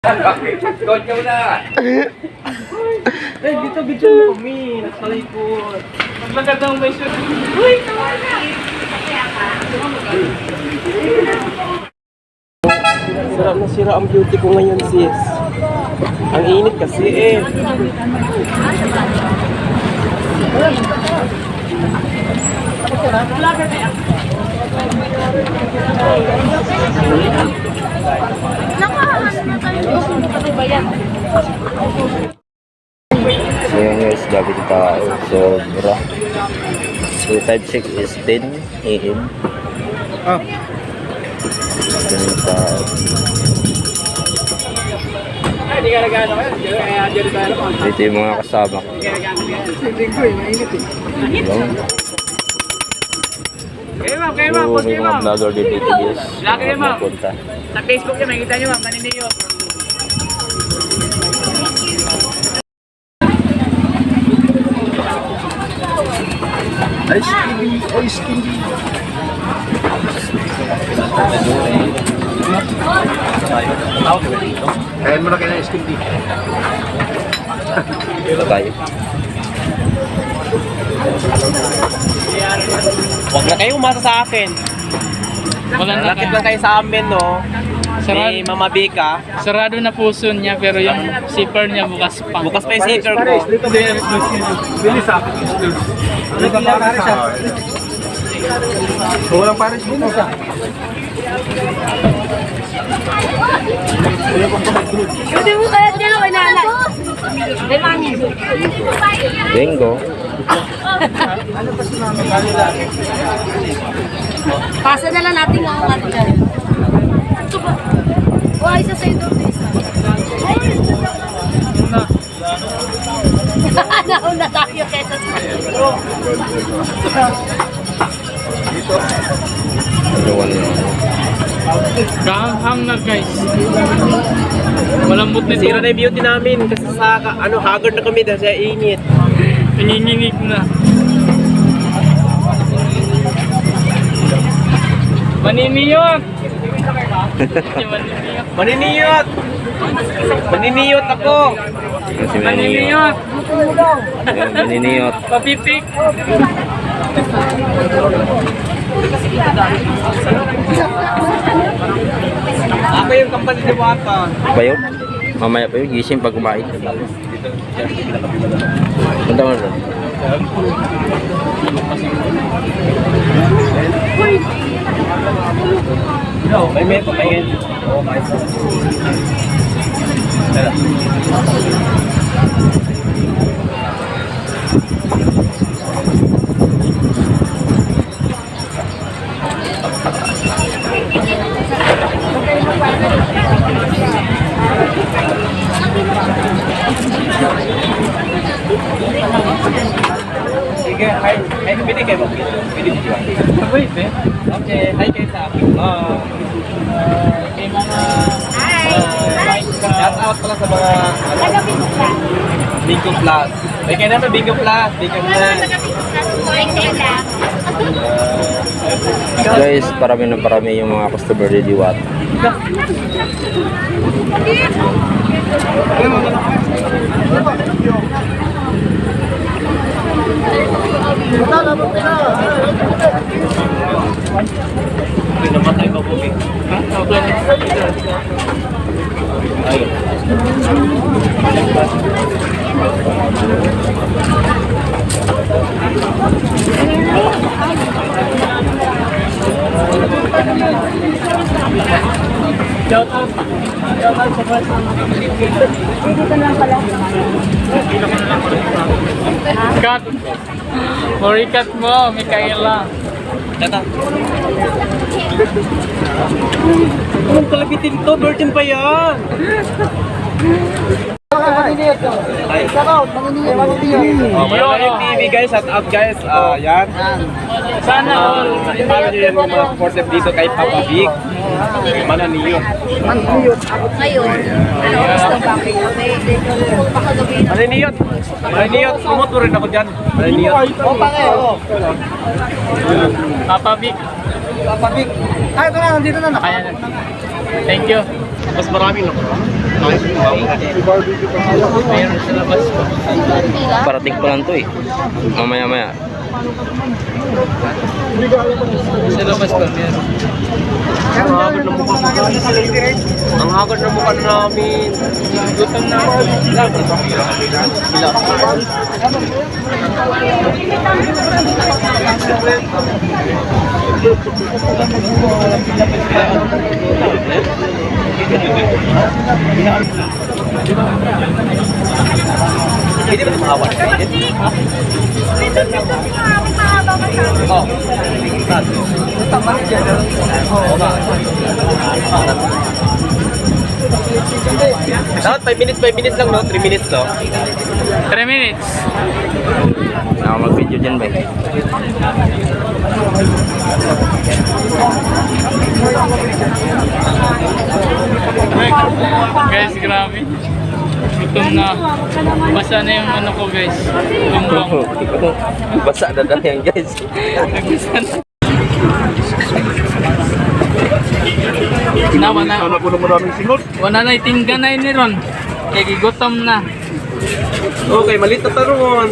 Kotyo na. Eh, dito mo kami. Nasa likod. Magandang may shoot. Uy, sarap na sira ang beauty ko ngayon, sis. Ang init kasi eh. So yun guys, gabi ng tao. Sobra. So time check is 10 AM. Ah. Gabi ng tao. Dito yung mga kasama ko. So may mga vlogger din dito guys. Punta. Sa Facebook niya, makikita niyo ma'am, kanina yun. Ice candy. Kaya mo na kayo ng ice cream. Ito tayo. Huwag na kayo umasa sa akin. Lakit lang kayo sa amin, no? Ni Mama Bika. Sarado na puso niya pero yung zipper niya bukas pa. Bukas pa yung zipper ko. Bilis sa akin. Walang pares dito sa. Hindi mo kaya dyan ako inaalay. Ay, mami. Bingo. Pasa na lang natin ang ano dyan. Ito ba? O, isa sa ito. Nauna tayo kesa sa Iwan yun. Kahanghang na guys. Malambot nito. Sira na yung beauty namin kasi sa haggard na kami dahil sa init. Pinginginig na. Maniniyot! Maniniyot! Maniniyot ako! Si Maniniyot. Maniniyot! Maniniyot. Papipik! Ako yung kampalit ni Wata. Pa yun? Mamaya pa yun, gising pag kumain. Punta mo rin. May meto, may ganyan. Oo, may sige, hi. Pwede kayo mag pwede mo siya. Pwede. Okay, hi kayo sa akin. Kay mga... Shout out pala sa mga Bingo Plus. May kayo naman Bingo Plus. Bingo Plus. Guys, parami yung mga customer ni Diwat. Hindi naman tayo mabuti. Ayun. Shout out sa first. Dito lang pala. Cut! Morikat mo, Mikaela. Tata. Anong kalabitin to? Virgin pa yan. Wala yung TV guys, shout out guys. Yan. Sana all. Follow nyo yan yung mga supportive dito kay Papa Big. Mananiyot. Ngayon, ano oras na ba? Pakagabi na. Mananiyot. Mananiyot. Promote mo rin ako dyan. Mananiyot. O, pake, o. Papa Vic. Papa Vic. Ay, ito na, nandito na. Kaya na. Thank you. Mas maraming lang. Mayroon sa labas po. Parating pa lang to eh. Mamaya-maya. Sa labas po. Meron. Ang hagod ng mukha mo. Ang hagod ng mukha namin. Gutom na ako. Hindi ba ito maawan? Oo. Dapat 5 minutes lang, no? 3 minutes, no? 3 minutes. Ako mag-video dyan ba? Guys, grabe. Gutom na. Basa na yung ano ko guys. Lumbong. Basa na yan guys. Nagbasa na. Na, wala. Sana po na maraming singot. Wala na itinggan na ini ron. Kaya gigutom na. Okay, malit na taron.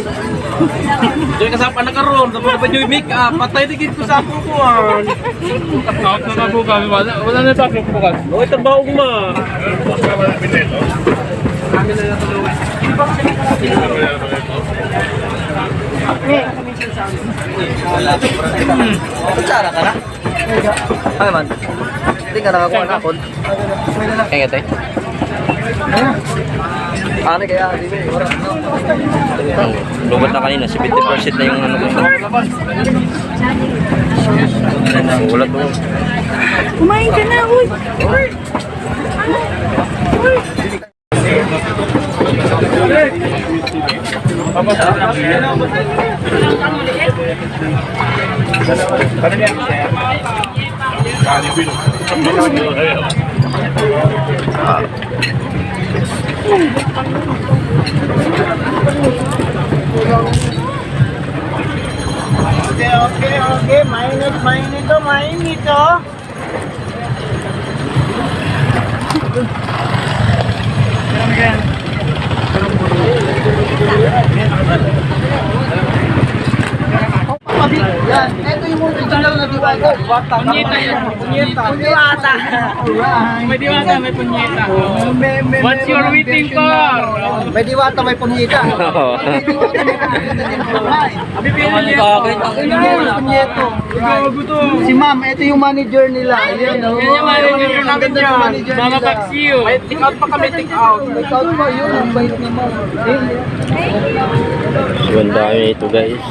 Diyan ka sa panakaroon, tapos na pa yung make-up, patay digit ko sa akukuan. Out na po kami. Wala na pa bukas. Okay, trabaho ko ma. Kutsara ka na? Ay man. Hindi ka nakakuha na ako. Kaya nga tayo. Ano kaya? Lubat na kanina, 70% na yung ano ko. Wala to. Kumain ka na, uy. Okay. Mainit to. Yan, ito yung original na diwata. Punyeta yan. Diwata. May diwata, may punyeta. What's your waiting for? May diwata, may punyeta. Si ma'am, ito yung manager nila. Yan, Yan yung manager namin dyan. Mama Paxiu. May take out pa kami, take out. Ikaw pa yun, ang bait naman. Ganda kami ito guys.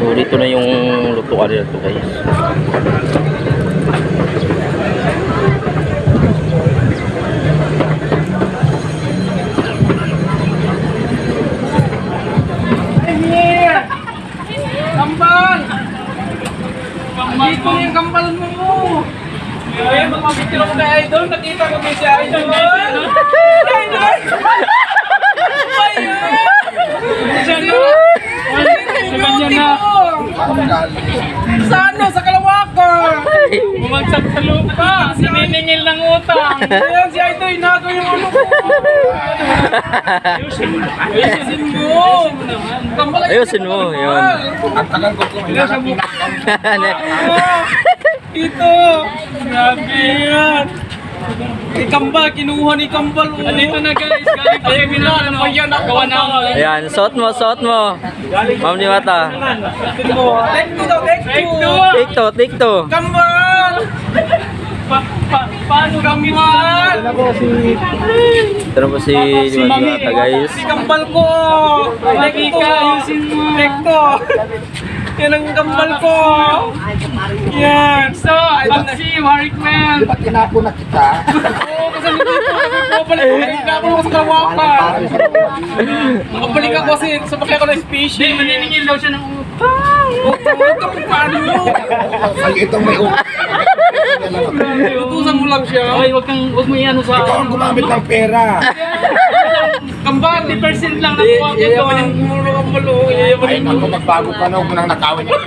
So dito na yung lutuan nila to guys. Kambal! Dito yung kambal mo! Ay, magpapitiro ko kay Idol. Nakita ko may si Idol. Idol! Sa kanya na. Sa ano? Sa Kalawakan! Bumagsak sa lupa. Sininingil ng utang. Ayan, si Idol, inago yung ano ko. Ayusin mo! Kambal ay Ayusin mo, yun. Dito! Grabe yan! Ni Kambal, kinuha ni Kambal. Andito na guys. Galing pa kami na ano. Gawa na ako. Ayan, suot mo. Ma'am Diwata. Take two daw, take two! Take two. Kambal! Paano Kambal! Ito na po si Diwata guys. Si Kambal ko! Lagi ka, ayusin mo. Take two! Yan ang kambal ko. Yan. So, Maxi, Marikman. Ba't tinapo na kita? Oo, kasi dito. Balik ako sa Kalawakan. Makabalik ako kasi sumakay ako ng species. Hindi, maniningil daw siya ng utang. Paano? Ay, itong may Tutusan mo lang siya. Okay, wag mo iano sa... Ikaw ang gumamit ng pera. Kambal. 50% lang nakuha ko Yayamanin doon. mo ng kambal. Ay, Yayamanin mo. naku, magbago ka na. Huwag mo nang nakawin niya.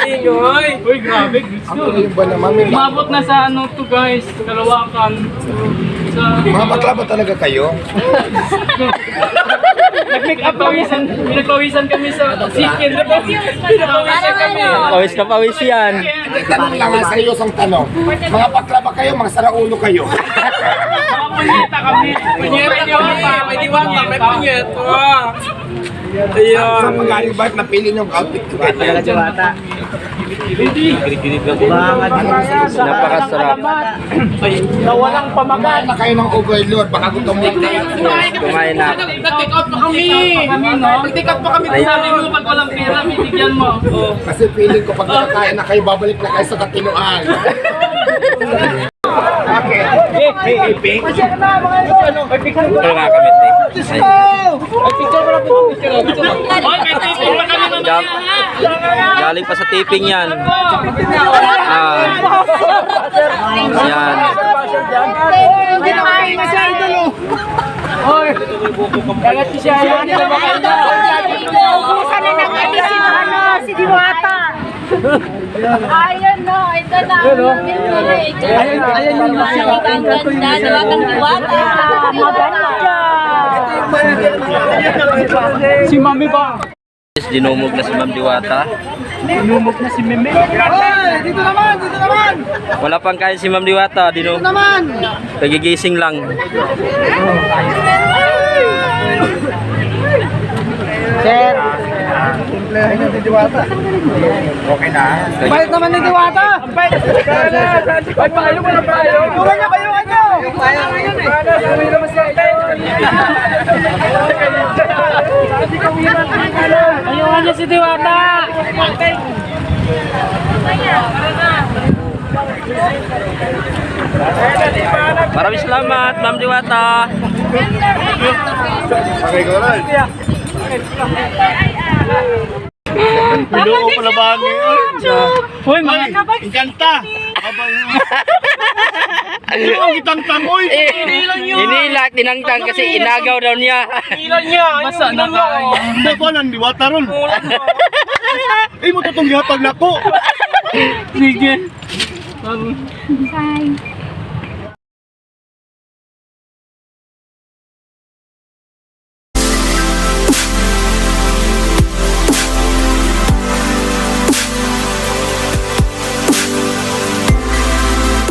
Ingay. Uy, grabe, gusto. Ano yung ba naman? May Umabot na sa ano to guys, Kalawakan. Sa... mga bakla ba talaga kayo? Nag-make up pawisan. Pinagpawisan kami sa chicken. Pinagpawisan kami. Pawis na pawis yan. Tanong lang ha, seryosong tanong. Mga bakla ba kayo? Mga saraulo kayo? Mga punyeta kami. Punyeta kami. May diwata. May punyeta. Sa Ayan. magaling ba napili niyong outfit ko? Napakasarap. Na walang pamagat. Na kayo ng overload, baka gutom mo. Kumain na. Nag-take out pa kami. Nag-take out pa kami. Sabi mo pag walang pera, bibigyan mo. Kasi feeling ko pag nakakain na kayo, babalik na kayo sa katinuan. Okay. Hey, Pink. Pero kakamit eh. Hoy, may tipin pa kami mamaya ha. Galing pa sa taping yan. Yan. Naubusan na ng si Diwata. Ayun no, ito na. Ayan yung ganda. Diwatang Diwata. Si Mami ba? Dinumog na si Ma'am Diwata. Inumog na si Meme. Dito naman! Dito naman! Wala pang kain si Ma'am Diwata. Naman! Nagigising lang. Sir! Simple na si Diwata. Okay na. Bait naman ni Diwata! Bait! Ay, payo mo na payo! Tulungan niyo kayo! Yung payo ngayon eh! Sabi naman siya Ayun niya si Diwata. Maraming salamat, Ma'am Diwata. Okay, go lang. Pinuo ko na ba Hoy, mga Inkanta! Ang itang-tang, oy! Hinila, tinangtang kasi inagaw daw niya. Ilan niya? Masa na kaya. Hindi ko nang Diwata ron. Ay, mo tutong yapag na ko. Sige. Bye.